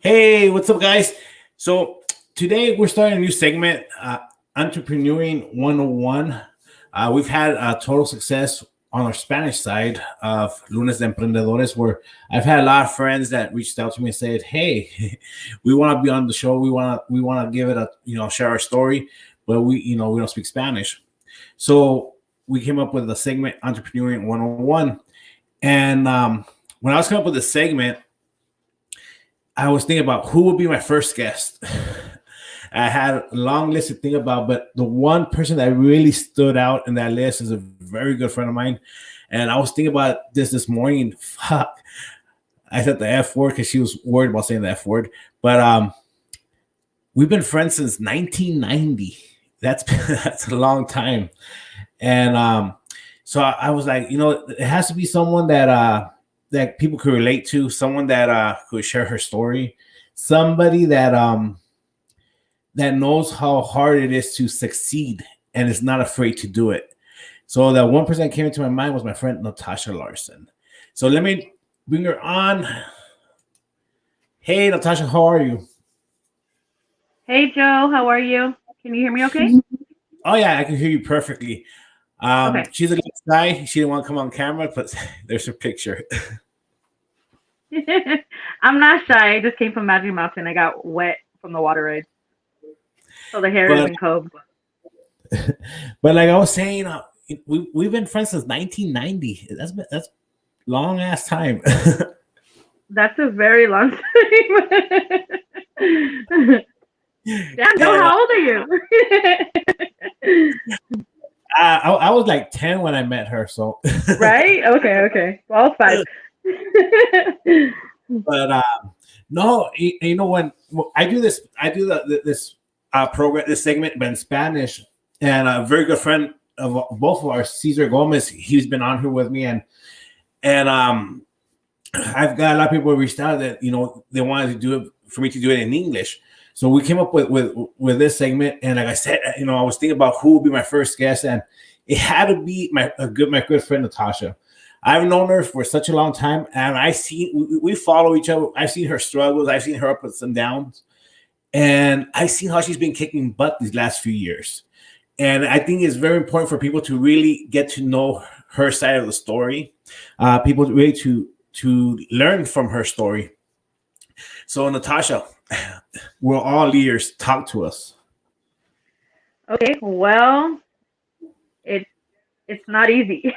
Hey, what's up, guys? So today we're starting a new segment, Entrepreneuring 101. We've had total success on our Spanish side of Lunes de Emprendedores, where I've had a lot of friends that reached out to me and said, "Hey, we want to be on the show. We want to give it a share our story, but we don't speak Spanish." So we came up with the segment Entrepreneuring 101, and when I was coming up with the segment, I was thinking about who would be my first guest. I had a long list to think about, but the one person that really stood out in that list is a very good friend of mine. And I was thinking about this morning. Fuck, I said the F word because she was worried about saying the F word. But we've been friends since 1990. That's a long time. And so I was like, it has to be someone that people could relate to, someone that could share her story, somebody that knows how hard it is to succeed and is not afraid to do it. So that one person that came into my mind was my friend NATASHA LARSON. So let me bring her on. Hey, NATASHA, how are you? Hey Joe, how are you? Can you hear me okay? Oh yeah, I can hear you perfectly. Okay. She's a little shy. She didn't want to come on camera, but there's her picture. I'm not shy. I just came from Magic Mountain. I got wet from the water ride. So the hair but isn't combed. but like I was saying, we've been friends since 1990. That's long ass time. That's a very long time. Damn, Joe, and how old are you? I was like 10 when I met her. So, Right? Okay. Well, five. but no, when I do this program, this segment, but in Spanish, and a very good friend of both of ours, Cesar Gomez, he's been on here with me, and I've got a lot of people who reached out that they wanted to do it for me to do it in English. So we came up with this segment, and like I said, I was thinking about who would be my first guest, and it had to be my good friend NATASHA. I've known her for such a long time, and we follow each other. I've seen her struggles, I've seen her ups and downs, and I've seen how she's been kicking butt these last few years. And I think it's very important for people to really get to know her side of the story. People really to learn from her story. So NATASHA, we're all ears. Talk to us. Okay, well, it it's not easy.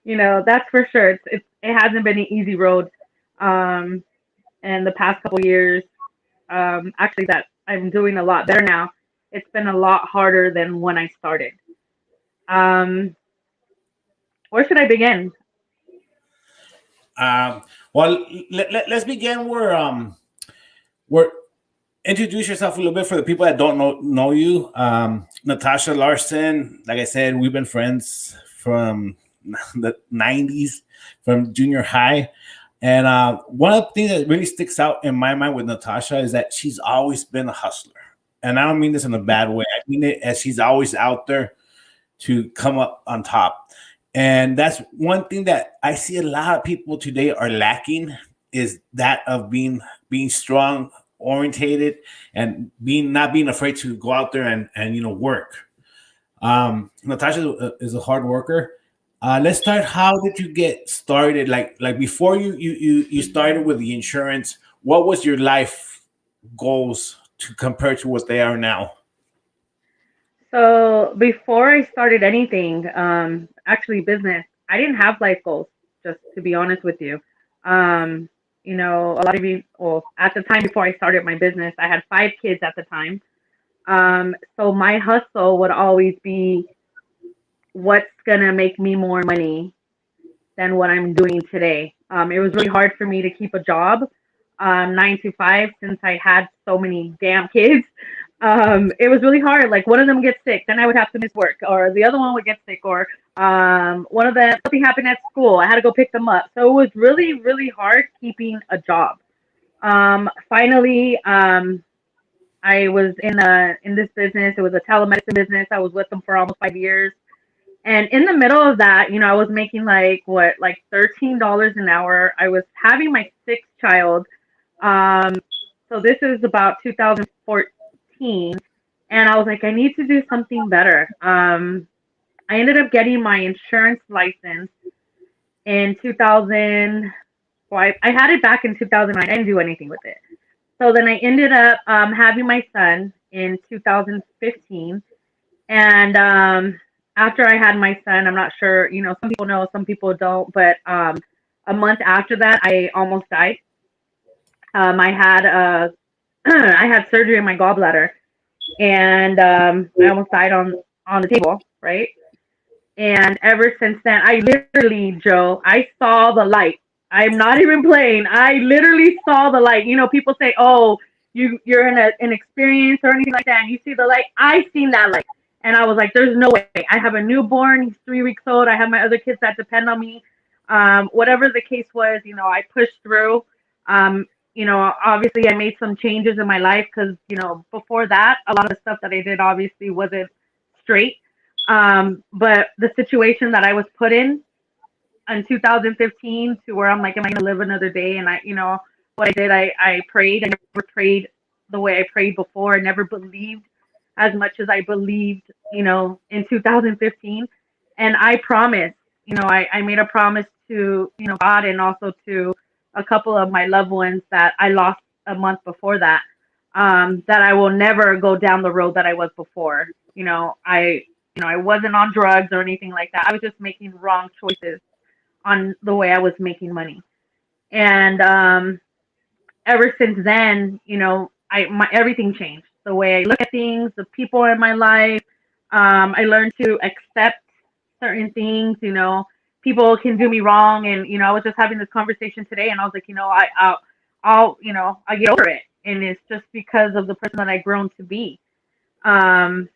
That's for sure. It hasn't been an easy road. Um, and the past couple years, actually that I'm doing a lot better now. It's been a lot harder than when I started. Um, where should I begin? Um, well, let's begin where introduce yourself a little bit for the people that don't know you. NATASHA LARSON, like I said, we've been friends from the 90s, from junior high. And one of the things that really sticks out in my mind with NATASHA is that she's always been a hustler. And I don't mean this in a bad way. I mean it as she's always out there to come up on top. And that's one thing that I see a lot of people today are lacking, is that of being strong orientated and being not being afraid to go out there and work. NATASHA is a hard worker. Let's start. How did you get started? Like before you started with the insurance, what was your life goals to compare to what they are now? So before I started anything, actually business, I didn't have life goals, just to be honest with you. Um, a lot of you, well, at the time before I started my business, I had five kids at the time. So my hustle would always be what's gonna make me more money than what I'm doing today. It was really hard for me to keep a job, 9 to 5, since I had so many damn kids. It was really hard. Like one of them gets sick, then I would have to miss work, or the other one would get sick, or one of them something happened at school. I had to go pick them up. So it was really, really hard keeping a job. Finally, I was in this business. It was a telemedicine business. I was with them for almost 5 years. And in the middle of that, I was making like $13 an hour. I was having my sixth child. Um, so this is about 2014, and I was like, I need to do something better. I ended up getting my insurance license in 2000. Well, I had it back in 2009. I didn't do anything with it. So then I ended up having my son in 2015. And after I had my son, I'm not sure, some people know, some people don't, but a month after that, I almost died. I had I had surgery in my gallbladder, and I almost died on the table, right? And ever since then, I literally, Joe, I saw the light. I'm not even playing. I literally saw the light. People say, "Oh, you're in an experience or anything like that," and you see the light. I seen that light, and I was like, "There's no way." I have a newborn. He's 3 weeks old. I have my other kids that depend on me. Whatever the case was, I pushed through. Obviously, I made some changes in my life because before that, a lot of the stuff that I did obviously wasn't straight. But the situation that I was put in 2015 to where I'm like, am I gonna live another day? And what I did, I prayed. I never prayed the way I prayed before. I never believed as much as I believed, in 2015. And I promised, I made a promise to, God and also to a couple of my loved ones that I lost a month before that, that I will never go down the road that I was before. I wasn't on drugs or anything like that. I was just making wrong choices on the way I was making money. And ever since then, everything changed. The way I look at things, the people in my life. I learned to accept certain things. People can do me wrong, and I was just having this conversation today, and I was like, I get over it, and it's just because of the person that I've grown to be. Um,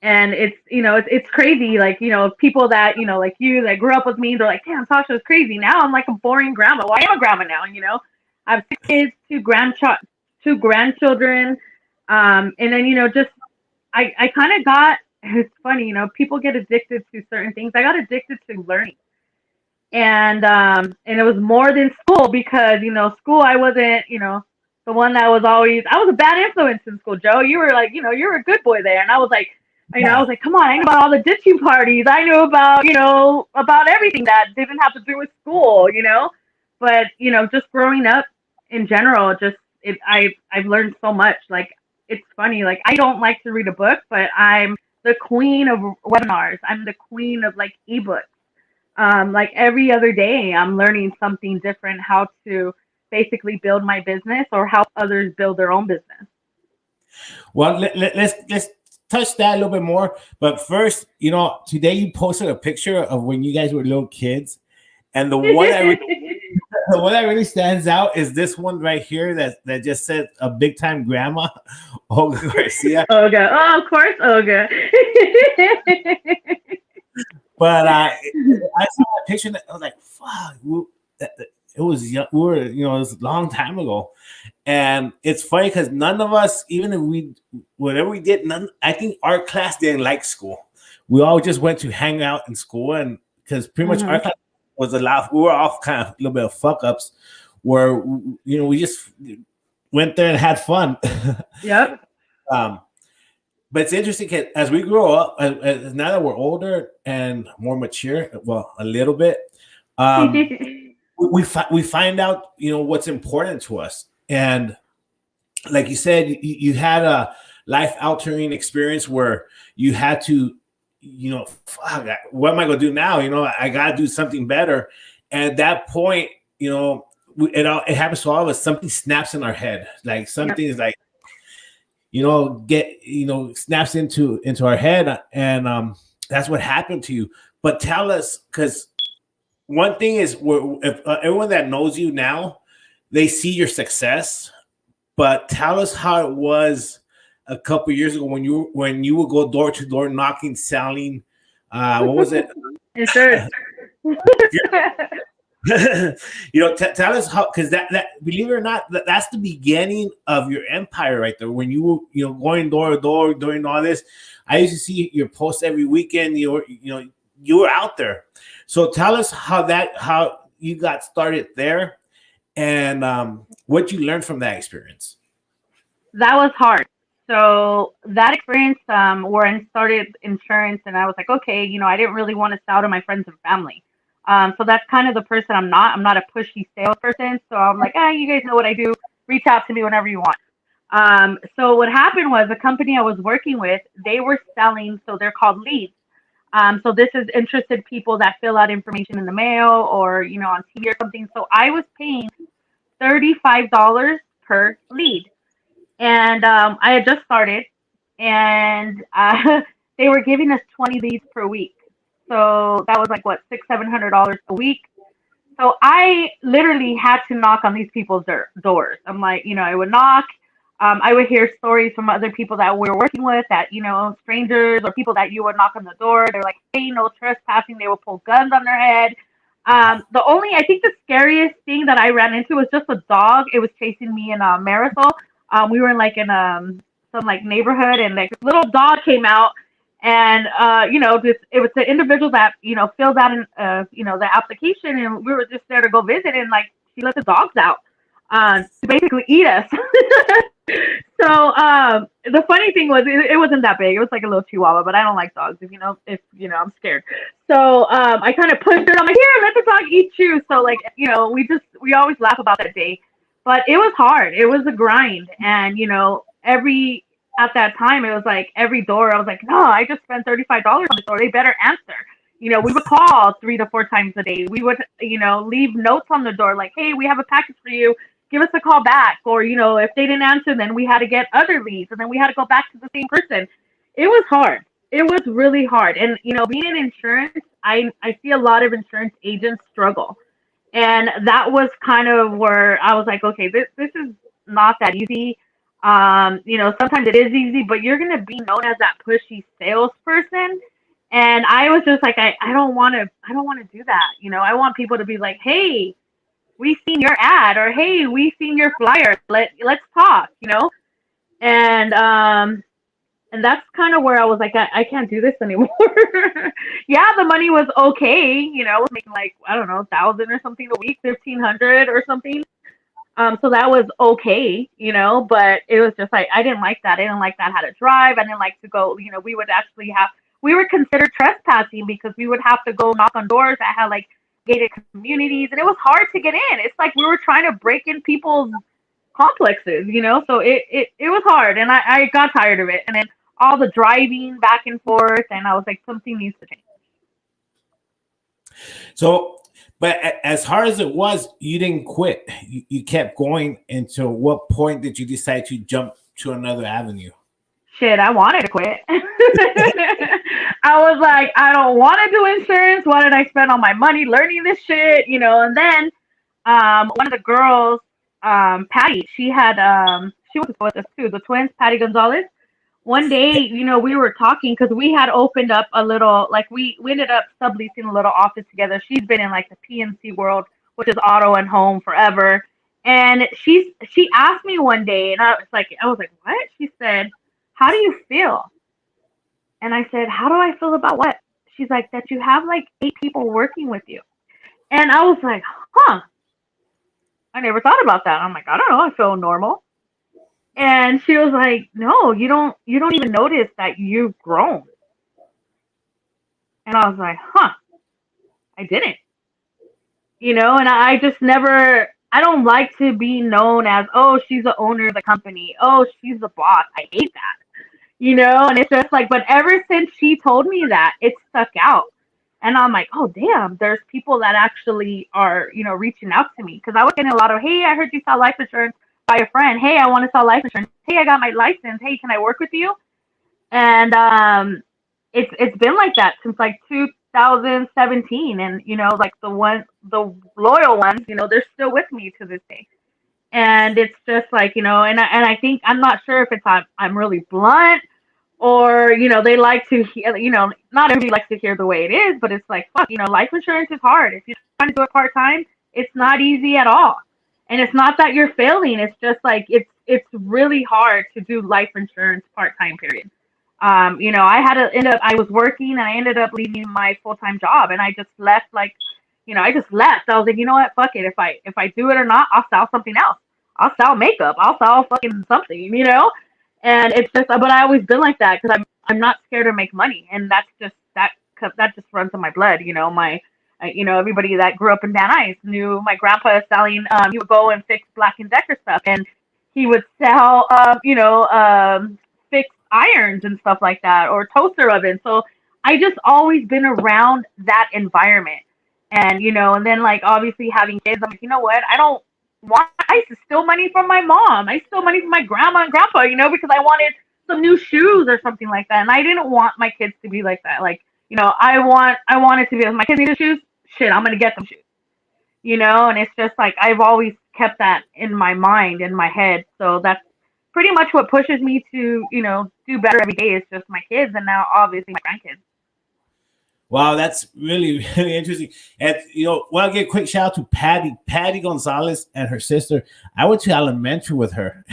and it's crazy, like people that like you that grew up with me, they're like, damn, Tasha's crazy. Now I'm like a boring grandma. Well, I am a grandma now. I have 6 kids, two grandchildren, and then just I kind of got, it's funny, people get addicted to certain things. I got addicted to learning, and it was more than school because school, I wasn't the one that was always, I was a bad influence in school. Joe, you were like, you were a good boy there, and I was like, I was like, come on, I knew about all the ditching parties. I knew about, about everything that didn't have to do with school, but, just growing up in general, I've learned so much. Like, it's funny. Like, I don't like to read a book, but I'm the queen of webinars. I'm the queen of like ebooks. Like every other day, I'm learning something different, how to basically build my business or help others build their own business. Well, let's touch that a little bit more. But first, today you posted a picture of when you guys were little kids, and the one that really stands out is this one right here that just said a big time grandma, Olga Garcia. Olga, oh, of course, Olga. But I saw that picture and I was like, fuck, it was young, we were, it was a long time ago. And it's funny because none of us, even if whatever we did, I think our class didn't like school. We all just went to hang out in school, and because pretty much our class was allowed, we were all kind of a little bit of fuck ups where, we just went there and had fun. Yep. But it's interesting as we grow up, as now that we're older and more mature, well, a little bit, we find out, what's important to us. And like you said, you had a life altering experience where you had to, fuck, what am I going to do now? I got to do something better. And at that point, it happens to all of us. Something snaps in our head. Like something is like, snaps into our head, and that's what happened to you. But tell us, because one thing is, if everyone that knows you now, they see your success, but tell us how it was a couple of years ago when you would go door to door knocking, selling. What was it? Insurance. Tell us how, because that believe it or not, that's the beginning of your empire right there. When you were going door to door doing all this, I used to see your posts every weekend. You were out there. So tell us how you got started there, and what you learned from that experience. That was hard. So that experience, where I started insurance, and I was like, okay, I didn't really want to sell to my friends and family. So that's kind of the person I'm not. I'm not a pushy salesperson. So I'm like, you guys know what I do. Reach out to me whenever you want. So what happened was the company I was working with, they were selling, so they're called leads. So this is interested people that fill out information in the mail or, on TV or something. So I was paying $35 per lead. And I had just started, and they were giving us 20 leads per week. So that was like what, $600-700 a week. So I literally had to knock on these people's doors. I'm like, I would knock. I would hear stories from other people that we were working with, that strangers or people that you would knock on the door. They're like, hey, no trespassing. They would pull guns on their head. I think the scariest thing that I ran into was just a dog. It was chasing me in Marisol. We were in some like neighborhood, and like this little dog came out, and it was the individual that filled out the application, and we were just there to go visit, and like she let the dogs out to basically eat us. So the funny thing was it wasn't that big. It was like a little chihuahua, but I don't like dogs. If I'm scared. So I kind of pushed it. I'm like, here, let the dog eat you. So like we always laugh about that day, but it was hard. It was a grind, and at that time it was like every door I was like, no, I just spent $35 on the door. They better answer. We would call 3 to 4 times a day. We would leave notes on the door like, hey, we have a package for you. Give us a call back. Or, if they didn't answer, then we had to get other leads, and then we had to go back to the same person. It was hard. It was really hard. And, being in insurance, I see a lot of insurance agents struggle. And that was kind of where I was like, okay, this is not that easy. Sometimes it is easy, but you're going to be known as that pushy salesperson. And I was just like, I don't want to do that. I want people to be like, hey, we seen your ad, or hey, we seen your flyer. Let's talk, and that's kind of where I was like, I can't do this anymore. Yeah, the money was okay, I was making like, I don't know, 1,000 or something a week, 1,500 or something. So that was okay, but it was just like I didn't like that. I didn't like that how to drive. I didn't like to go. We were considered trespassing because we would have to go knock on doors that had like gated communities, and it was hard to get in. It's like we were trying to break in people's complexes, so it was hard, and I got tired of it. And then all the driving back and forth, and I was like, something needs to change. So, but as hard as it was, you didn't quit. You kept going. Until what point did you decide to jump to another avenue? Shit, I wanted to quit. I was like, I don't want to do insurance. Why did I spend all my money learning this shit? And then one of the girls, Patty, she was with us too, the twins, Patty Gonzalez. One day, we were talking because we had opened up a little, like we ended up subleasing a little office together. She's been in like the PNC world, which is auto and home, forever. And she asked me one day, and I was like, what? She said, how do you feel? And I said, how do I feel about what? She's like, that you have like 8 people working with you. And I was like, huh. I never thought about that. I'm like, I don't know. I feel normal. And she was like, no, you don't even notice that you've grown. And I was like, huh, I didn't. And I just never, I don't like to be known as, oh, she's the owner of the company. Oh, she's the boss. I hate that. And it's just like, but ever since she told me that, it stuck out. And I'm like, oh, damn, there's people that actually are, reaching out to me. Because I was getting a lot of, hey, I heard you sell life insurance by a friend. Hey, I want to sell life insurance. Hey, I got my license. Hey, can I work with you? And it's been like that since like 2017. And, like the loyal ones, they're still with me to this day. And it's just like, and I think, I'm not sure if it's I'm really blunt, or, they like to hear, not everybody likes to hear the way it is, but it's like, fuck, life insurance is hard. If you're trying to do it part-time, it's not easy at all. And it's not that you're failing. It's just like, it's really hard to do life insurance part-time, period. I had to I was working, and I ended up leaving my full-time job, and I just left like, I just left. I was like, you know what, fuck it. If I do it or not, I'll sell something else. I'll sell makeup. I'll sell fucking something. And it's just, but I always been like that because I'm not scared to make money, and that's just that just runs in my blood. Everybody that grew up in Van Nuys knew my grandpa selling. He would go and fix Black and Decker stuff, and he would sell, fixed irons and stuff like that, or toaster ovens. So I just always been around that environment, and then like obviously having kids, I'm like, you know what? I don't want. I used to steal money from my mom. I stole money from my grandma and grandpa, because I wanted some new shoes or something like that, and I didn't want my kids to be like that. Like, I want it to be, if my kids need shoes, shit, I'm gonna get them shoes. And it's just like I've always kept that in my mind, in my head. So that's pretty much what pushes me to, do better every day. Is just my kids, and now obviously my grandkids. Wow, that's really, really interesting. And I'll give a quick shout out to Patty Gonzalez and her sister. I went to elementary with her.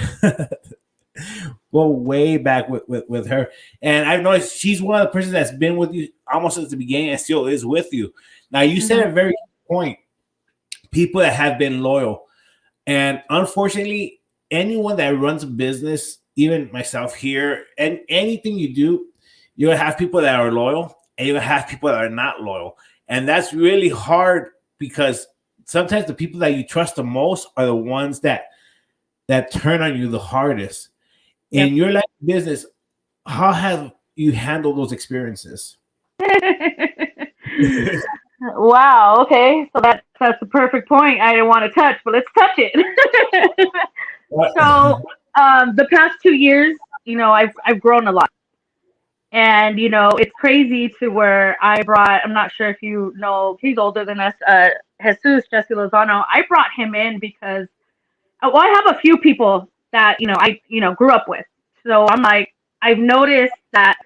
Well, way back with her. And I've noticed she's one of the persons that's been with you almost since the beginning and still is with you. Now, you said a very good point. People that have been loyal. And unfortunately, anyone that runs a business, even myself here, and anything you do, you'll have people that are loyal and you'll have people that are not loyal. And that's really hard because sometimes the people that you trust the most are the ones that turn on you the hardest. In your life business, how have you handled those experiences? Wow. Okay. So that's the perfect point I didn't want to touch, but let's touch it. So the past 2 years, I've grown a lot. And, it's crazy to where I'm not sure if you know, he's older than us, Jesus, Jesse Lozano. I brought him in because, I have a few people that, I grew up with. So I'm like, I've noticed that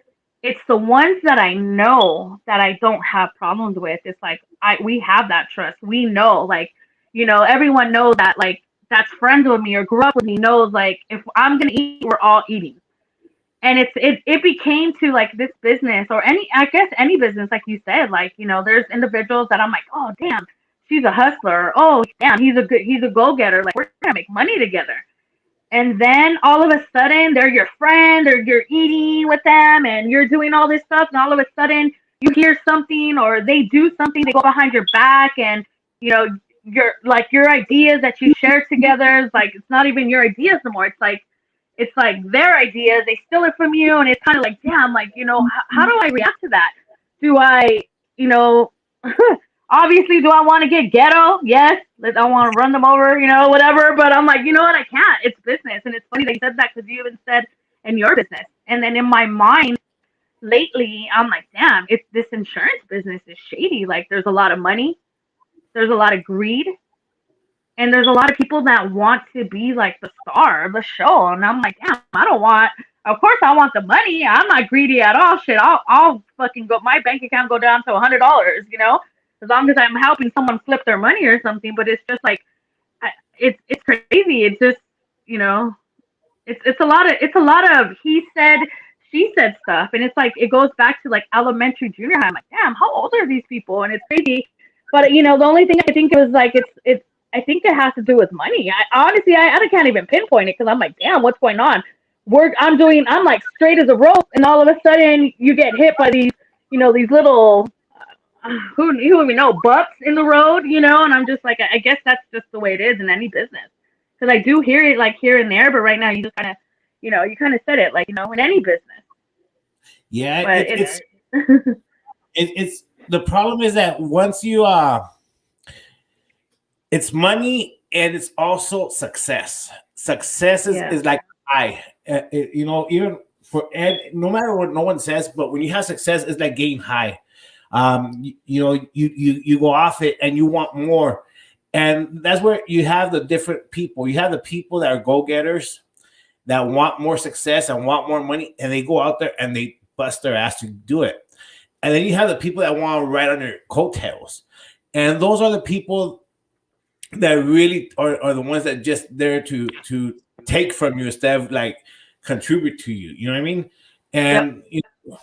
it's the ones that I know that I don't have problems with. It's like, we have that trust. We know, like, everyone knows that, like, that's friends with me or grew up with me knows, like, if I'm going to eat, we're all eating. And it became to like this business or any business, like you said, like, there's individuals that I'm like, oh, damn, she's a hustler. Oh, damn, he's a go-getter. Like, we're going to make money together. And then all of a sudden they're your friend or you're eating with them and you're doing all this stuff. And all of a sudden you hear something or they do something, they go behind your back and, your ideas that you share together is like, it's not even your ideas anymore. It's like their ideas. They steal it from you. And it's kind of like, damn, like, how do I react to that? Do I, obviously, do I want to get ghetto? Yes. I want to run them over, whatever. But I'm like, you know what? I can't. It's business. And it's funny they said that because you even said in your business. And then in my mind lately, I'm like, damn, this insurance business is shady. Like, there's a lot of money. There's a lot of greed. And there's a lot of people that want to be like the star of the show. And I'm like, damn, of course I want the money. I'm not greedy at all. Shit, I'll fucking my bank account go down to $100, as long as I'm helping someone flip their money or something. But it's just like, it's crazy. It's just, it's a lot of he said, she said stuff. And it's like, it goes back to like elementary, junior high. I'm like, damn, how old are these people? And it's crazy. But, the only thing I think it was like, I think it has to do with money. Honestly, I can't even pinpoint it because I'm like, damn, what's going on? I'm like straight as a rope, and all of a sudden you get hit by these, these little, who even know, bumps in the road, and I'm just like, I guess that's just the way it is in any business. Because I do hear it like here and there, but right now you just kind of, you kind of said it like, in any business. Yeah, but it's the problem is that once you it's money and it's also success. Success is like high. Even for no matter what no one says, but when you have success, it's like getting high. You go off it and you want more, and that's where you have the different people. You have the people that are go-getters that want more success and want more money, and they go out there and they bust their ass to do it. And then you have the people that want to ride on your coattails, and those are the people that really are the ones that just there to take from you instead of like contribute to you. You know what I mean? And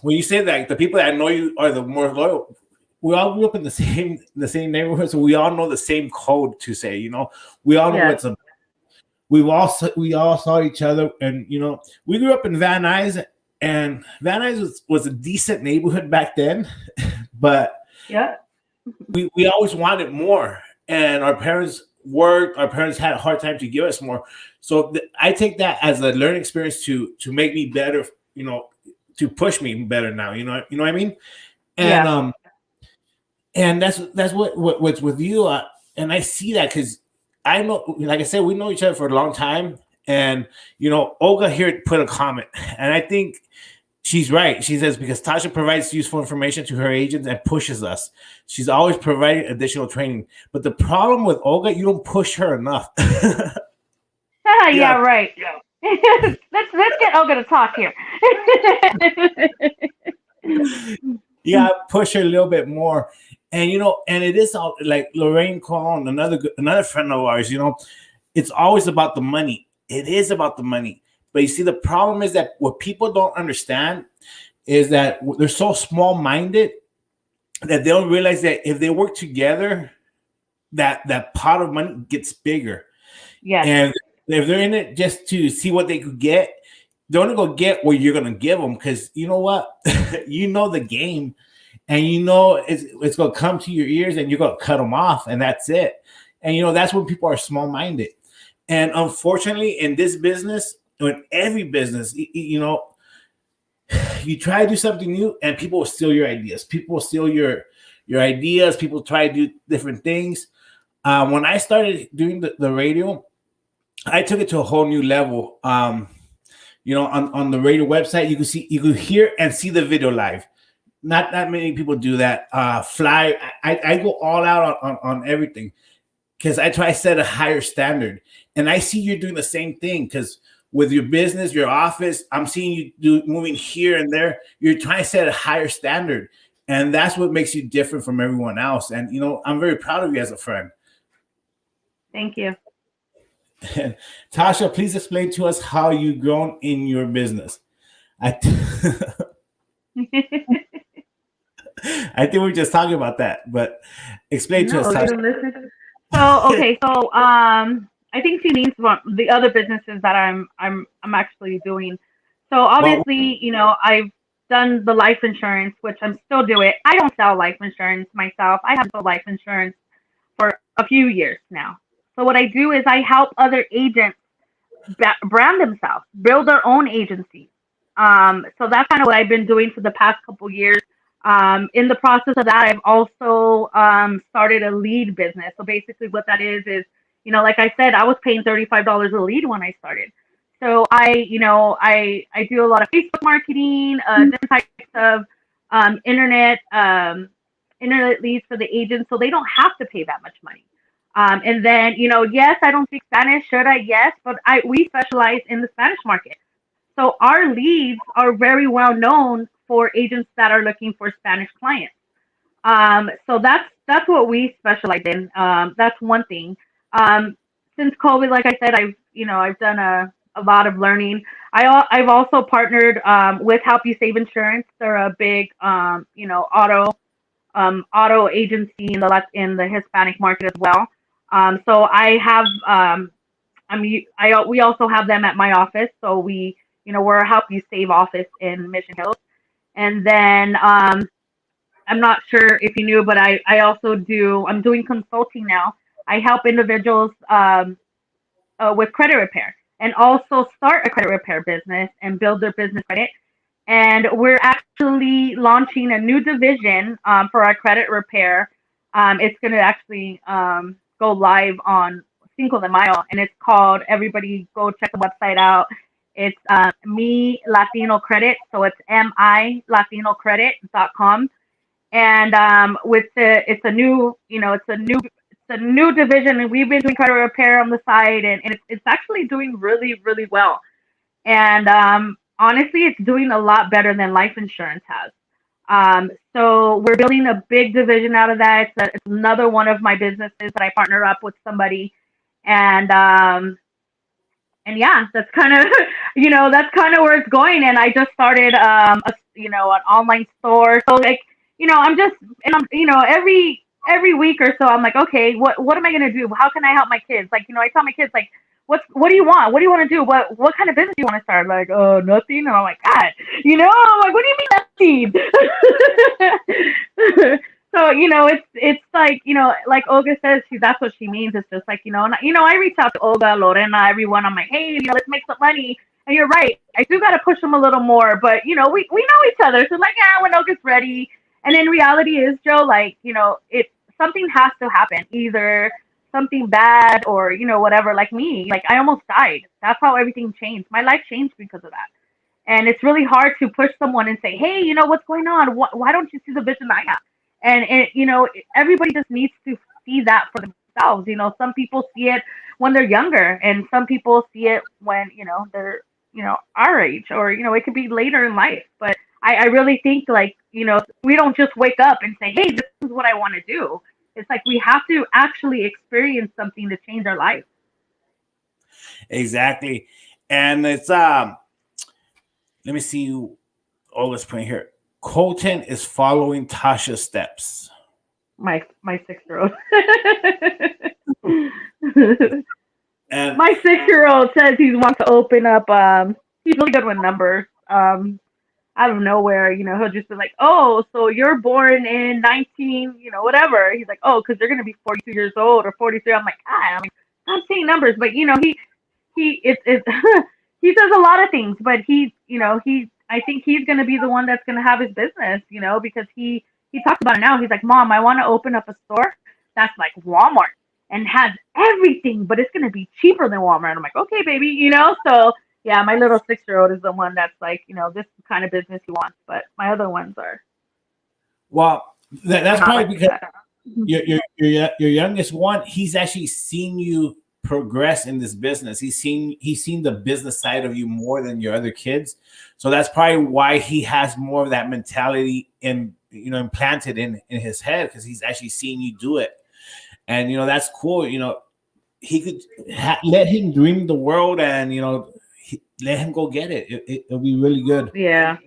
when you say that, the people that know you are the more loyal. we all grew up in the same neighborhood, so we all know the same code to say. We all know Yes. what's a. We all saw each other, and we grew up in Van Nuys, and Van Nuys was a decent neighborhood back then, but Yeah. we always wanted more, and our parents worked. Our parents had a hard time to give us more, so I take that as a learning experience to make me better. To push me better now. You know what I mean? And Yeah. and that's what's with you, and I see that because I know, like I said, we know each other for a long time, and Olga here put a comment, and I think she's right. She says because Tasha provides useful information to her agents and pushes us. She's always providing additional training, but the problem with Olga, you don't push her enough. Yeah, Yeah, right. Let's get Olga to talk here. you gotta push her a little bit more. And and it is all like Lorraine Colon, another friend of ours. It's always about the money. It is about the money. But you see, the problem is that what people don't understand is that they're so small-minded that they don't realize that if they work together, that pot of money gets bigger. Yes. And if they're in it just to see what they could get, they're only gonna get what you're gonna give them, because you know what, you know the game, and it's gonna come to your ears, and you're gonna cut them off, and that's it. And that's when people are small-minded. And unfortunately, in this business, in every business, you try to do something new, and people will steal your ideas. People will steal your ideas. People try to do different things. When I started doing the radio, I took it to a whole new level. On the radio website, you could hear and see the video live. Not that many people do that. I go all out on everything, because I try to set a higher standard. And I see you're doing the same thing, because with your business, your office, I'm seeing you moving here and there. You're trying to set a higher standard. And that's what makes you different from everyone else. And, I'm very proud of you as a friend. Thank you. And Tasha, please explain to us how you've grown in your business. I think we we're just talking about that, but explain to us, No, you Tasha. don't listen. So okay, so I think she means the other businesses that I'm actually doing. So Well, obviously, I've done the life insurance, which I'm still doing. I don't sell life insurance myself. I have sold life insurance for a few years now. So what I do is I help other agents brand themselves, build their own agency. So that's kind of what I've been doing for the past couple years. In the process of that, I've also started a lead business. So basically, what that is, like I said, I was paying $35 a lead when I started. So I do a lot of Facebook marketing, different types of internet internet leads for the agents, so they don't have to pay that much money. And then, yes, I don't speak Spanish. Should I? Yes, but we specialize in the Spanish market. So our leads are very well known for agents that are looking for Spanish clients. So that's what we specialize in. That's one thing. Um, since COVID, like I said, I've done a lot of learning. I've also partnered with Help You Save Insurance. They're a big auto agency in the Hispanic market as well. So I have we also have them at my office. So we're a Help You Save office in Mission Hills. And then I'm not sure if you knew, but I also I'm doing consulting now. I help individuals with credit repair and also start a credit repair business and build their business credit. And we're actually launching a new division for our credit repair. It's going to actually go live on Cinco de Mayo, and it's called, everybody go check the website out. It's Me Latino Credit, so it's milatinocredit.com. And it's a new division, and we've been doing credit repair on the side, and it's actually doing really, really well. And honestly, it's doing a lot better than life insurance has. So we're building a big division out of that. It's another one of my businesses that I partner up with somebody, and yeah, that's kind of that's kind of where it's going. And I just started an online store. So like I'm just, and I'm, every week or so, I'm like, okay, what am I gonna do? How can I help my kids? Like, I tell my kids, like, what do you want? What do you want to do? What kind of business do you want to start? Like, oh, nothing. And I'm like, God, I'm like, what do you mean nothing? So, it's like, like Olga says, that's what she means. It's just like, and, I reach out to Olga, Lorena, everyone. I'm like, hey, let's make some money. And you're right. I do got to push them a little more, but, we know each other. So, like, yeah, when Olga's ready. And in reality is, Joe, like, something has to happen. Either something bad or, whatever. Like me, like, I almost died. That's how everything changed. My life changed because of that. And it's really hard to push someone and say, hey, what's going on? Why don't you see the vision I have? And, everybody just needs to see that for themselves. Some people see it when they're younger, and some people see it when, they're, our age, or, it could be later in life. But I really think, like, we don't just wake up and say, hey, this is what I want to do. It's like we have to actually experience something to change our life. Exactly. And it's, let me see all this point here. Colton is following Tasha's steps. My 6-year-old. And my 6-year-old says he wants to open up. He's really good with numbers. Out of nowhere, he'll just be like, "Oh, so you're born in 19, whatever." He's like, "Oh, because you're gonna be 42 years old or 43." I'm like, "God, I'm saying numbers," but it's he says a lot of things, but I think he's gonna be the one that's gonna have his business, because he talks about it now. He's like, Mom, I want to open up a store that's like Walmart and has everything, but it's gonna be cheaper than Walmart. And I'm like, okay, baby, So yeah, my little 6-year-old is the one that's like, this kind of business he wants, but my other ones are. Well, that's probably like because that. your youngest one, he's actually seen you progress in this business. He's seen the business side of you more than your other kids. So that's probably why he has more of that mentality implanted in his head, because he's actually seen you do it. And that's cool. He could let him dream the world, and let him go get it. It'll be really good. Yeah.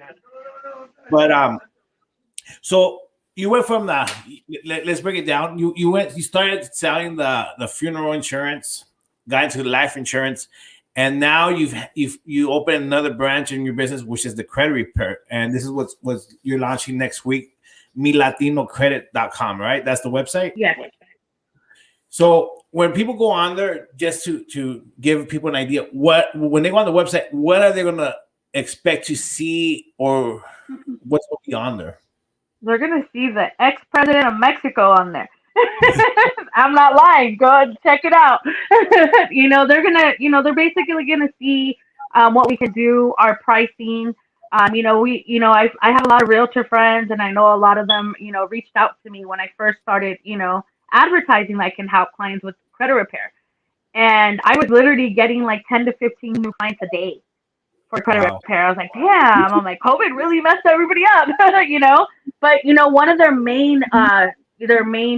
But so you went from let's break it down. You started selling the funeral insurance, got into life insurance, and now you open another branch in your business, which is the credit repair. And this is what you're launching next week, milatinocredit.com, right? That's the website. Yes. So when people go on there, just to give people an idea, when they go on the website, what are they going to expect to see, or what's going to be on there? They're gonna see the ex-president of Mexico on there. I'm not lying. Go ahead and check it out. They're gonna, they're basically gonna see what we can do, our pricing. I have a lot of realtor friends, and I know a lot of them, reached out to me when I first started, advertising that I can help clients with credit repair. And I was literally getting like 10 to 15 new clients a day for credit repair. I was like, damn. I'm like, COVID really messed everybody up, But one of their main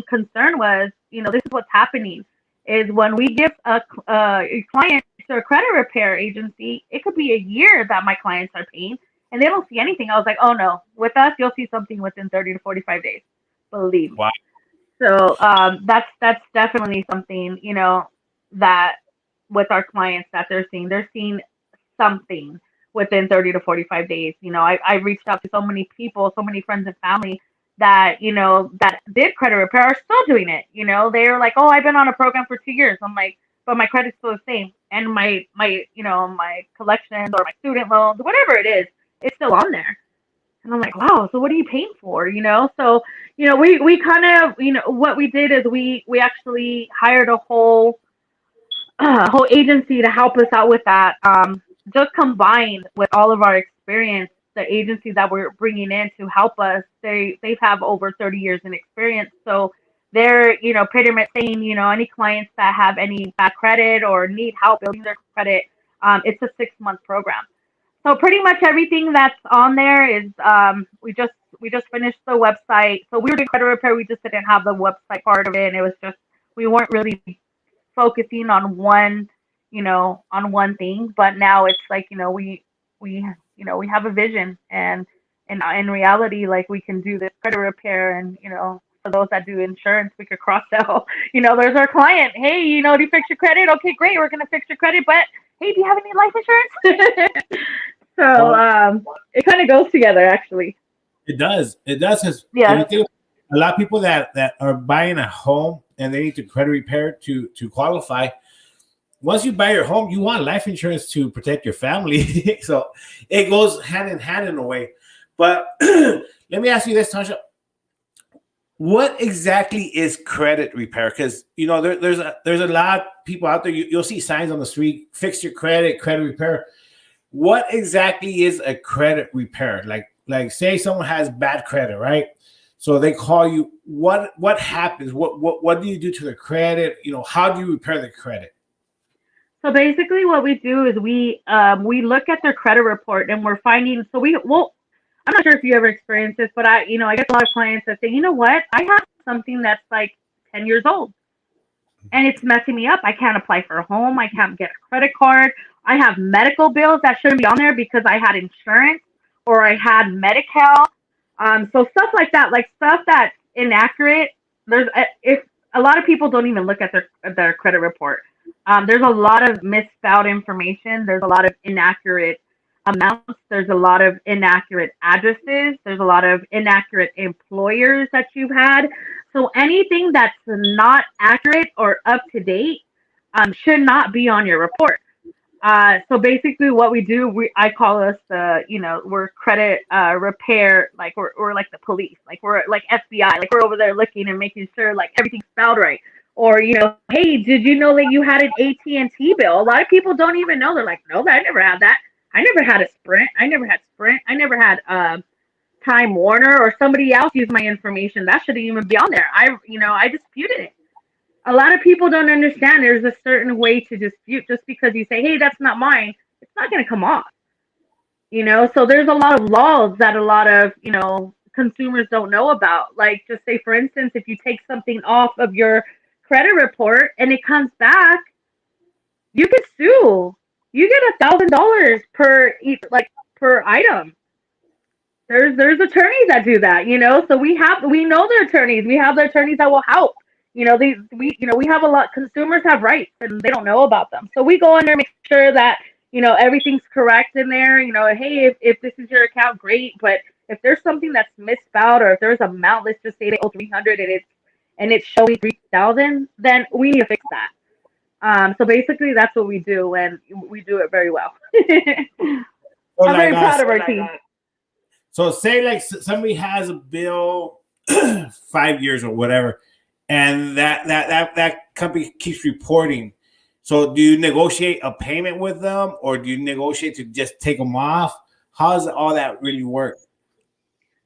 concern was, this is what's happening is when we give a client to a credit repair agency, it could be a year that my clients are paying and they don't see anything. I was like, oh no, with us you'll see something within 30 to 45 days. Believe me. Wow. So that's definitely something, that with our clients that they're seeing something within 30 to 45 days. I reached out to so many people, so many friends and family that, that did credit repair are still doing it. They're like, oh, I've been on a program for 2 years. I'm like, but my credit's still the same. And my collections or my student loans, whatever it is, it's still on there. And I'm like, wow, so what are you paying for? So, we kind of, what we did is we actually hired a whole agency to help us out with that. Just combined with all of our experience, the agency that we're bringing in to help us, they have over 30 years in experience. So they're, pretty much saying, any clients that have any bad credit or need help building their credit, it's a 6-month program. So pretty much everything that's on there is, we just finished the website. So we were doing credit repair. We just didn't have the website part of it. And it was just, we weren't really focusing on one thing. But now it's like, we have a vision, and in reality, like we can do this credit repair, and for those that do insurance, we could cross sell. There's our client. Hey, do you fix your credit? Okay, great. We're gonna fix your credit, but hey, do you have any life insurance? So Well, it kind of goes together, actually. it does. It does. Because if Yes. you think a lot of people that are buying a home and they need to credit repair to qualify. Once you buy your home, you want life insurance to protect your family. So it goes hand in hand in a way. But let me ask you this, Tasha. What exactly is credit repair? Because there's a lot of people out there. You'll see signs on the street: fix your credit repair. What exactly is a credit repair? Like say someone has bad credit, right? So they call you. What happens? What do you do to the credit? How do you repair the credit? So basically, what we do is we look at their credit report, and we're finding. So I'm not sure if you ever experienced this, but I get a lot of clients that say, you know what, I have something that's like 10 years old, and it's messing me up. I can't apply for a home. I can't get a credit card. I have medical bills that shouldn't be on there because I had insurance or I had Medi-Cal. So stuff like stuff that's inaccurate. If a lot of people don't even look at their credit report. There's a lot of misspelled information. There's a lot of inaccurate amounts. There's a lot of inaccurate addresses. There's a lot of inaccurate employers that you've had. So anything that's not accurate or up to date should not be on your report. So basically, what we do, I call us we're credit repair, like we're like the police, like we're like FBI, like we're over there looking and making sure like everything's spelled right. Or hey, did you know that you had an AT&T bill? A lot of people don't even know. They're like, no, I never had that. I never had a Sprint. I never had Sprint. I never had Time Warner, or somebody else used my information. That shouldn't even be on there. I disputed it. A lot of people don't understand there's a certain way to dispute. Just because you say, hey, that's not mine, it's not going to come off. So there's a lot of laws that a lot of, consumers don't know about. Like, just say, for instance, if you take something off of your credit report and it comes back, you can sue. You get $1,000 per item. There's attorneys that do that, So we know the attorneys. We have the attorneys that will help. We have a lot. Consumers have rights and they don't know about them. So we go in there, make sure that everything's correct in there. Hey, if this is your account, great. But if there's something that's misspelled, or if there's an amount, let's just say they owe 300 and it's showing 3,000, then we need to fix that. So basically, that's what we do, and we do it very well. So I'm very proud of our team. So say like somebody has a bill 5 years or whatever, and that company keeps reporting. So do you negotiate a payment with them, or do you negotiate to just take them off? How does all that really work?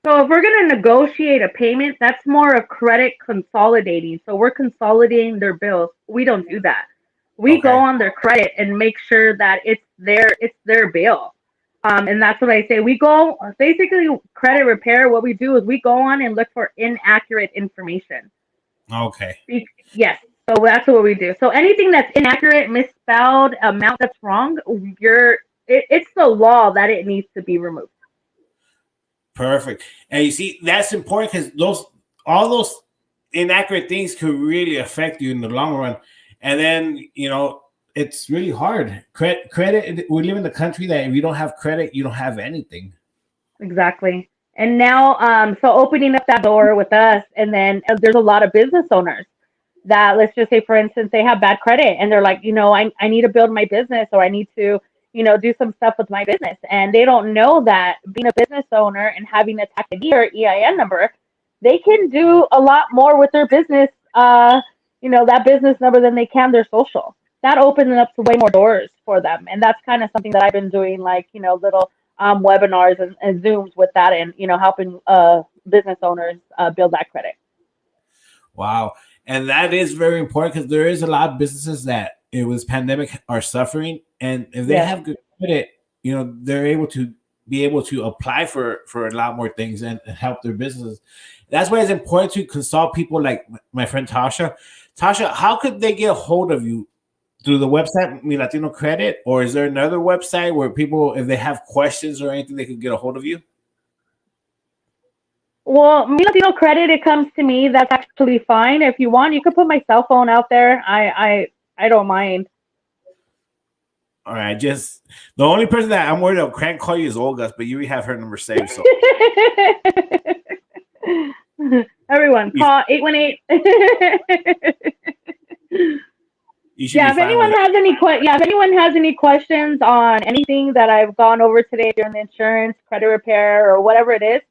So if we're going to negotiate a payment, that's more of credit consolidating. So we're consolidating their bills. We don't do that. We go on their credit and make sure that it's their bill. And that's what I say. We go, basically, credit repair, what we do is we go on and look for inaccurate information. Okay. Yes. So that's what we do. So anything that's inaccurate, misspelled, amount that's wrong, it's the law that it needs to be removed. Perfect. And you see, that's important because all those inaccurate things could really affect you in the long run. And then, it's really hard. Credit. We live in a country that if you don't have credit, you don't have anything. Exactly. And now, so opening up that door with us, and then there's a lot of business owners that, let's just say, for instance, they have bad credit, and they're like, I need to build my business, or I need to, do some stuff with my business, and they don't know that being a business owner and having a tax ID or EIN number, they can do a lot more with their business, that business number than they can their social. That opens up to way more doors for them. And that's kind of something that I've been doing, like, little webinars and Zooms with that, and, helping business owners build that credit. Wow. And that is very important because there is a lot of businesses that it was pandemic are suffering. And if they have good credit, they're able to apply for a lot more things and help their businesses. That's why it's important to consult people like my friend Tasha. Tasha, how could they get a hold of you? Through the website, Mi Latino Credit, or is there another website where people, if they have questions or anything, they could get a hold of you? Well, me Latino credit, it comes to me. That's actually fine. If you want, you could put my cell phone out there. I don't mind. All right, just the only person that I'm worried about can't call you is Olga, but you already have her number saved, so Everyone, you, call 818. you should Yeah, be if fine with anyone that. has any if anyone has any questions on anything that I've gone over today during the insurance, credit repair, or whatever it is,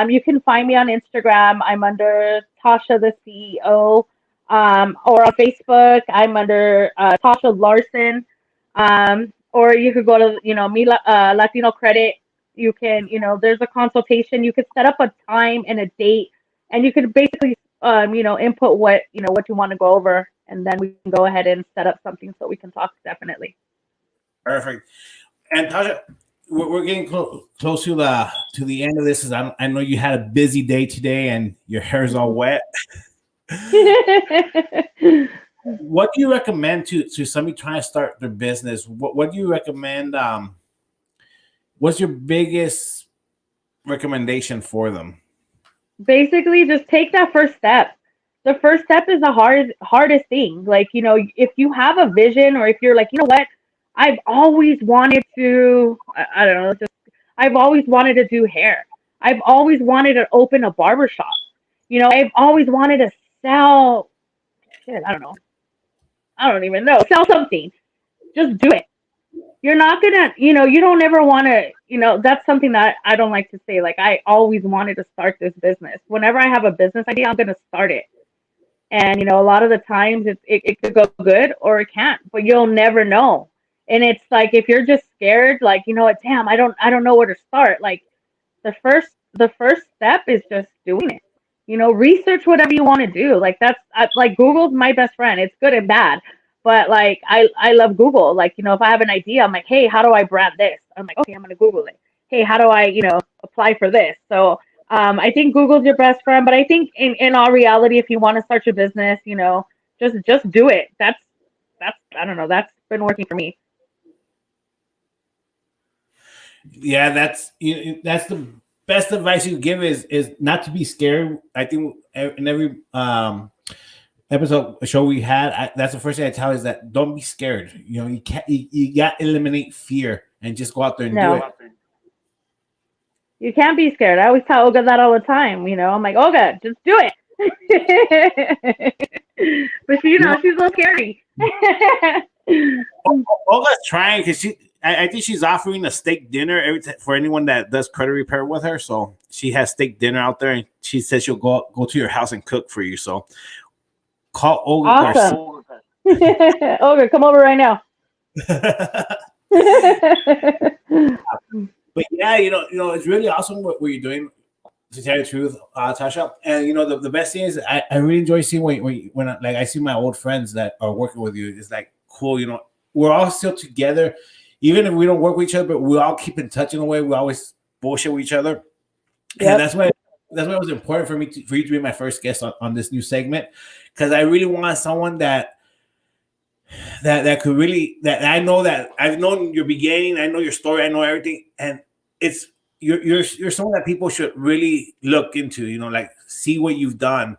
you can find me on Instagram. I'm under Tasha the CEO, or on Facebook. I'm under Tasha Larson. Or you could go to Latino Credit. You can there's a consultation. You could set up a time and a date, and you could basically input what you want to go over, and then we can go ahead and set up something so we can talk definitely. Perfect. And Tasha, we're getting close to the end of this. Is I know you had a busy day today, and your hair's all wet. What do you recommend to somebody trying to start their business? What do you recommend? What's your biggest recommendation for them? Basically, just take that first step. The first step is the hardest thing. Like, if you have a vision, or if you're like, what, I've always wanted to, I don't know, just I've always wanted to do hair. I've always wanted to open a barber shop. I've always wanted to sell shit, I don't know. I don't even know. Sell something. Just do it. You're not gonna, you don't ever want to, that's something that I don't like to say. Like, I always wanted to start this business. Whenever I have a business idea, I'm gonna start it. And a lot of the times it could go good or it can't, but you'll never know. And it's like, if you're just scared, like, damn, I don't know where to start. Like, the first step is just doing it. Research whatever you want to do. Like, like, Google's my best friend. It's good and bad, but like, I love Google. Like, if I have an idea, I'm like, hey, how do I brand this? I'm like, okay, I'm gonna Google it. Hey, how do I apply for this? So I think Google's your best friend, but I think in all reality, if you want to start your business, just do it. That's I don't know. That's been working for me. Yeah, that's the best advice you give is not to be scared. I think in every episode show we had, that's the first thing I tell is that don't be scared. You can't you got to eliminate fear and just go out there and do No, it. you can't be scared. I always tell Olga that all the time. I'm like, Olga, just do it. But she, You know, she's a little scary. Olga's trying because I think she's offering a steak dinner for anyone that does credit repair with her. So she has steak dinner out there, and she says she'll go to your house and cook for you. So call Olga Garcia. Awesome. Olga, come over right now. But yeah, it's really awesome what you're doing. To tell you the truth, Tasha, and the best thing is I really enjoy seeing when like I see my old friends that are working with you. It's like cool, we're all still together, even if we don't work with each other, but we all keep in touch in a way. We always bullshit with each other, and Yep. that's why it was important for you to be my first guest on this new segment, because I really want someone that could really that I know that I've known your beginning, I know your story, I know everything, and it's you're someone that people should really look into, like see what you've done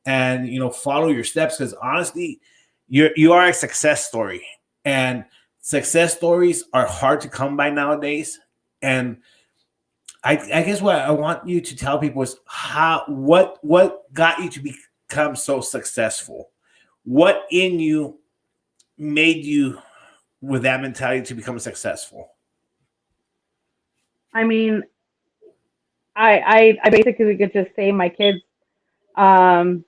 and follow your steps, because honestly you are a success story, and success stories are hard to come by nowadays. And I guess what I want you to tell people is what got you to become so successful, what in you made you with that mentality to become successful. I mean, I basically could just say my kids. Um,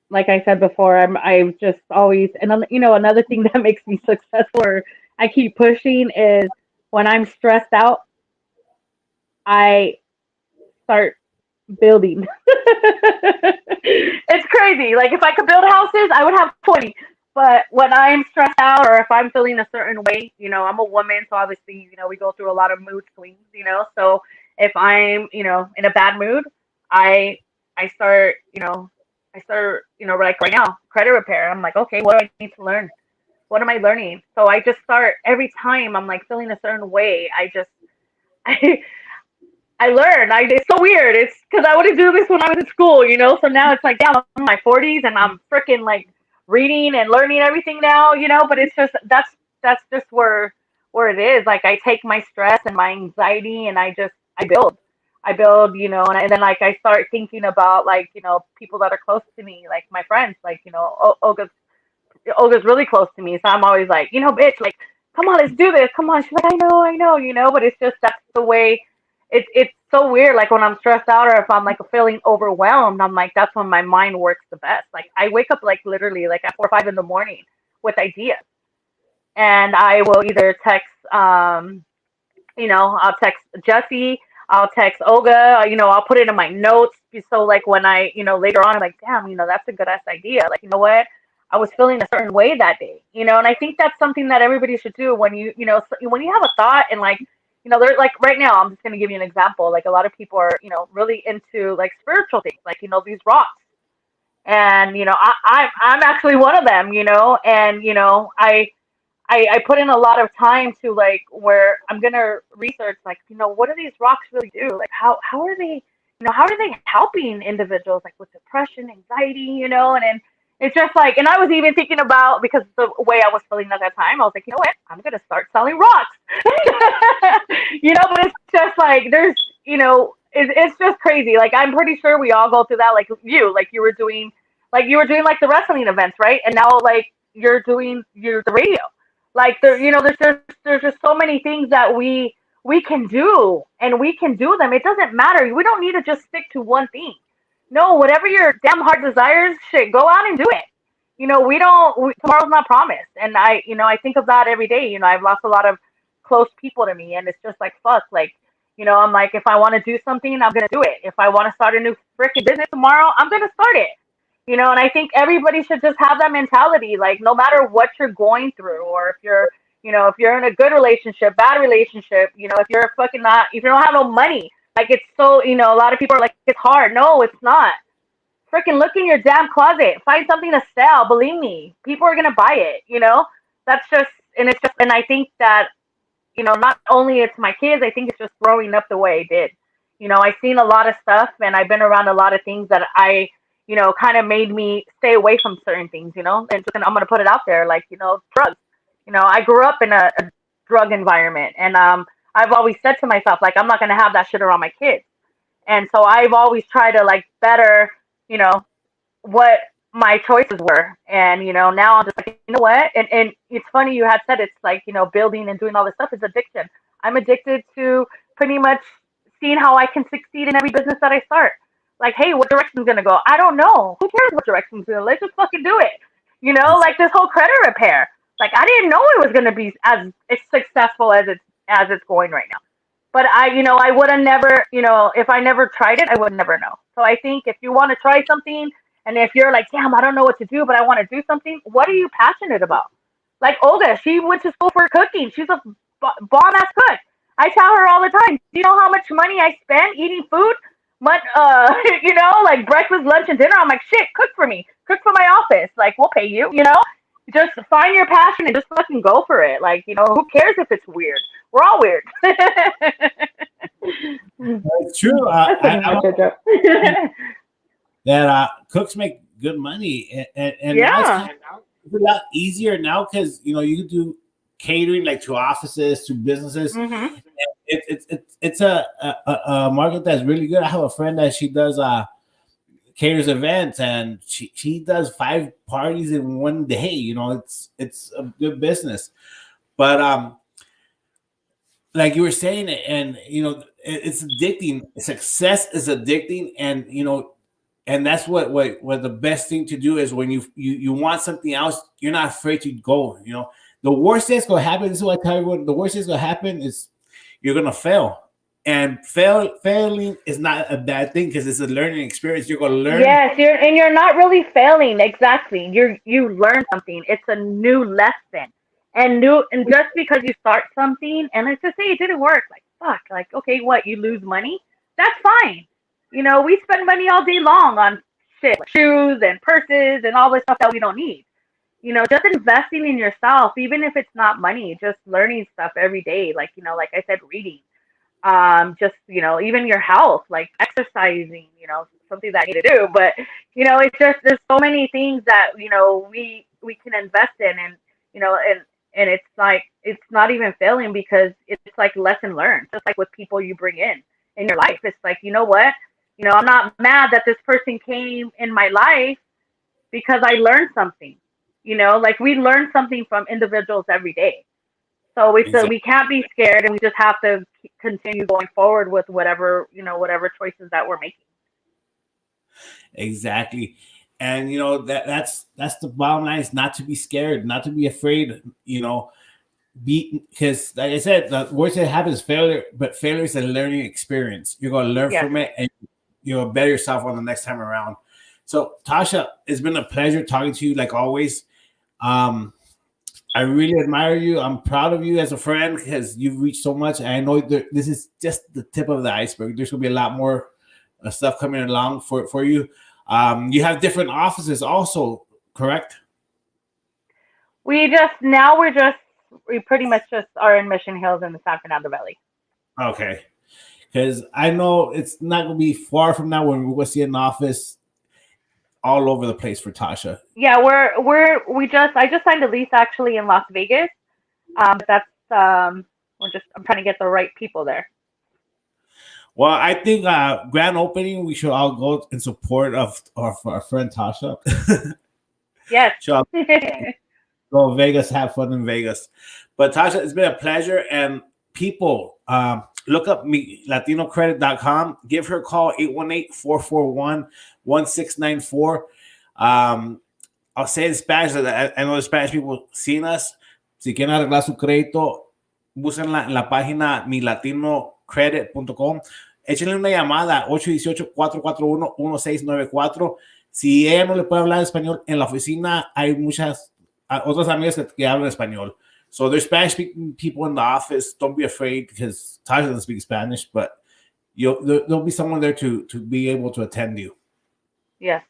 like I said before, I've just always, and another thing that makes me successful, or I keep pushing, is when I'm stressed out, I start building. It's crazy. Like, if I could build houses, I would have 20. But when I'm stressed out, or if I'm feeling a certain way, I'm a woman, so obviously, we go through a lot of mood swings. So if I'm, in a bad mood, I I start, like right now, credit repair. I'm like, okay, what do I need to learn? What am I learning? So I just start every time I'm like feeling a certain way. I I learned. It's so weird. It's because I wouldn't do this when I was in school, you know. So now it's like, yeah, I'm in my 40s and I'm freaking like reading and learning everything now, you know. But it's just that's just where it is. Like I take my stress and my anxiety and I build, you know, and then like I start thinking about like you know people that are close to me, like my friends, like you know Olga's really close to me, so I'm always like, you know, bitch, like, come on, let's do this. Come on. She's like, I know, you know, but it's just that's the way. It's so weird. Like when I'm stressed out or if I'm like feeling overwhelmed, I'm like, that's when my mind works the best. Like I wake up like literally like at 4 or 5 in the morning with ideas, and I will either text, you know, I'll text Jesse, I'll text Olga, you know, I'll put it in my notes. So like when I, you know, later on, I'm like, damn, you know, that's a good ass idea. Like, you know what? I was feeling a certain way that day, you know, and I think that's something that everybody should do when you know, when you have a thought and like, you know, they're like right now, I'm just going to give you an example. Like a lot of people are, you know, really into like spiritual things, like, you know, these rocks. And, you know, I'm actually one of them, you know, and, you know, I put in a lot of time to like where I'm gonna research like you know what do these rocks really do, like how are they, you know, how are they helping individuals like with depression, anxiety, you know, and then it's just like, and I was even thinking about, because the way I was feeling at that time, I was like, you know what, I'm gonna start selling rocks. You know, but it's just like there's, you know, it's just crazy. Like I'm pretty sure we all go through that, like you were doing like the wrestling events, right? And now like you're the radio, like there, you know, there's just so many things that we can do, and we can do them. It doesn't matter. We don't need to just stick to one thing. No, whatever your damn heart desires, shit, go out and do it. You know, tomorrow's not promised. And you know, I think of that every day. You know, I've lost a lot of close people to me, and it's just like, fuck, like, you know, I'm like, if I want to do something, I'm going to do it. If I want to start a new freaking business tomorrow, I'm going to start it. You know, and I think everybody should just have that mentality. Like, no matter what you're going through, or if you're, you know, if you're in a good relationship, bad relationship, you know, if you're fucking not, if you don't have no money, like it's so, you know, a lot of people are like, it's hard. No, it's not. Freaking look in your damn closet. Find something to sell. Believe me, people are gonna buy it. You know, that's just, and it's just, and I think that, you know, not only it's my kids, I think it's just growing up the way I did. You know, I've seen a lot of stuff and I've been around a lot of things that you know, kind of made me stay away from certain things, you know, and I'm going to put it out there, like, you know, drugs. You know, I grew up in a drug environment, and I've always said to myself, like, I'm not going to have that shit around my kids. And so I've always tried to like better, you know, what my choices were. And, you know, now I'm just like, you know what? And it's funny you had said it's like, you know, building and doing all this stuff is addiction. I'm addicted to pretty much seeing how I can succeed in every business that I start. Like, hey, what direction's gonna go? I don't know. Who cares what direction's gonna? Let's just fucking do it. You know, like this whole credit repair. Like I didn't know it was gonna be as successful as it's going right now. But you know, I would have never, you know, if I never tried it, I would never know. So I think if you want to try something, and if you're like, damn, I don't know what to do, but I want to do something, what are you passionate about? Like Olga, she went to school for cooking. She's a bomb ass cook. I tell her all the time, do you know how much money I spend eating food? You know, like breakfast, lunch, and dinner. I'm like, shit, cook for me. Cook for my office. Like, we'll pay you, you know? Just find your passion and just fucking go for it. Like, you know, who cares if it's weird? We're all weird. It's true. That's pretty much it, That cooks make good money, and now yeah. it's a lot easier now because you know you do catering like to offices, to businesses. Mm-hmm. It's a market that's really good. I have a friend that she does caters events, and she does 5 parties in one day. You know, it's a good business. But like you were saying, and you know, it's addicting. Success is addicting, and you know, and that's what the best thing to do is when you want something else, you're not afraid to go. You know, the worst that's gonna happen. This is what I tell everyone. The worst that's gonna happen is you're gonna fail, and failing is not a bad thing because it's a learning experience. You're gonna learn. Yes, you're not really failing. Exactly. You learn something. It's a new lesson. And just because you start something and let's just say it didn't work, like fuck, like okay, what, you lose money? That's fine. You know, we spend money all day long on shit, like shoes and purses and all this stuff that we don't need. You know, just investing in yourself, even if it's not money, just learning stuff every day, like, you know, like I said, reading. just, even your health, like exercising, something that I need to do. But, it's just, there's so many things that, we can invest in, and, and it's like, it's not even failing because it's like lesson learned, just like with people you bring in your life. It's like, you know what? I'm not mad that this person came in my life because I learned something. Like we learn something from individuals every day. So we can't be scared, and we just have to continue going forward with whatever choices that we're making. Exactly. And that's the bottom line, is not to be scared, not to be afraid, because like I said, the worst that happens is failure, but failure is a learning experience. You're going to learn from it, and you'll better yourself on the next time around. So Tasha, it's been a pleasure talking to you like always. I really admire you. I'm proud of you as a friend because you've reached so much. And I know this is just the tip of the iceberg. There's going to be a lot more stuff coming along for you. You have different offices also, correct? We pretty much just are in Mission Hills in the San Fernando Valley. Okay. Because I know it's not going to be far from now when we're going to see an office all over the place for Tasha. Yeah, I just signed a lease actually in Las Vegas. But that's I'm trying to get the right people there. Well, I think grand opening, we should all go in support of our friend Tasha. Yes. Go Vegas, have fun in Vegas. But Tasha, it's been a pleasure. And people, look up me, latinocredit.com. Give her a call, 818-441-1694. I'll say in Spanish, I know the Spanish people seen us. Si quieren arreglar su crédito, búsquenla en la página milatinocredit.com. Échenle una llamada, 818-441-1694. Si ella no le puede hablar español, en la oficina hay muchas otras amigas que hablan español. So there's Spanish speaking people in the office. Don't be afraid because Tasha doesn't speak Spanish, but there'll be someone there to be able to attend you. Yes.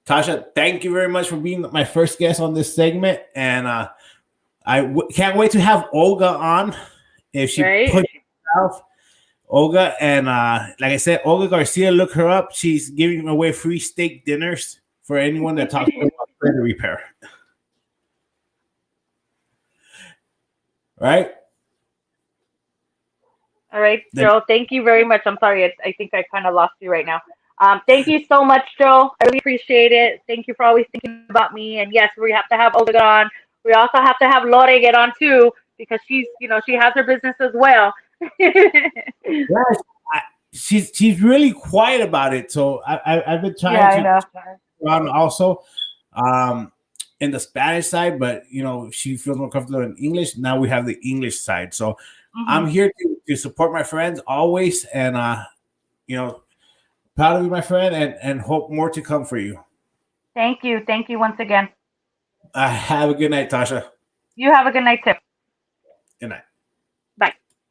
Tasha, thank you very much for being my first guest on this segment. And I can't wait to have Olga on if she puts herself. Olga, and like I said, Olga Garcia, look her up. She's giving away free steak dinners for anyone that talks about credit repair. Right? All right, Joe. Thank you very much. I'm sorry. I think I kind of lost you right now. Thank you so much, Joe. I really appreciate it. Thank you for always thinking about me. And yes, we have to have Olga on. We also have to have Lore get on too, because she has her business as well. Yes, she's really quiet about it. So I've been trying to run also in the Spanish side, but she feels more comfortable in English. Now we have the English side. So I'm here to support my friends always, and proud of you, my friend, and hope more to come for you. Thank you once again. Have a good night, Tasha. You have a good night too. Good night.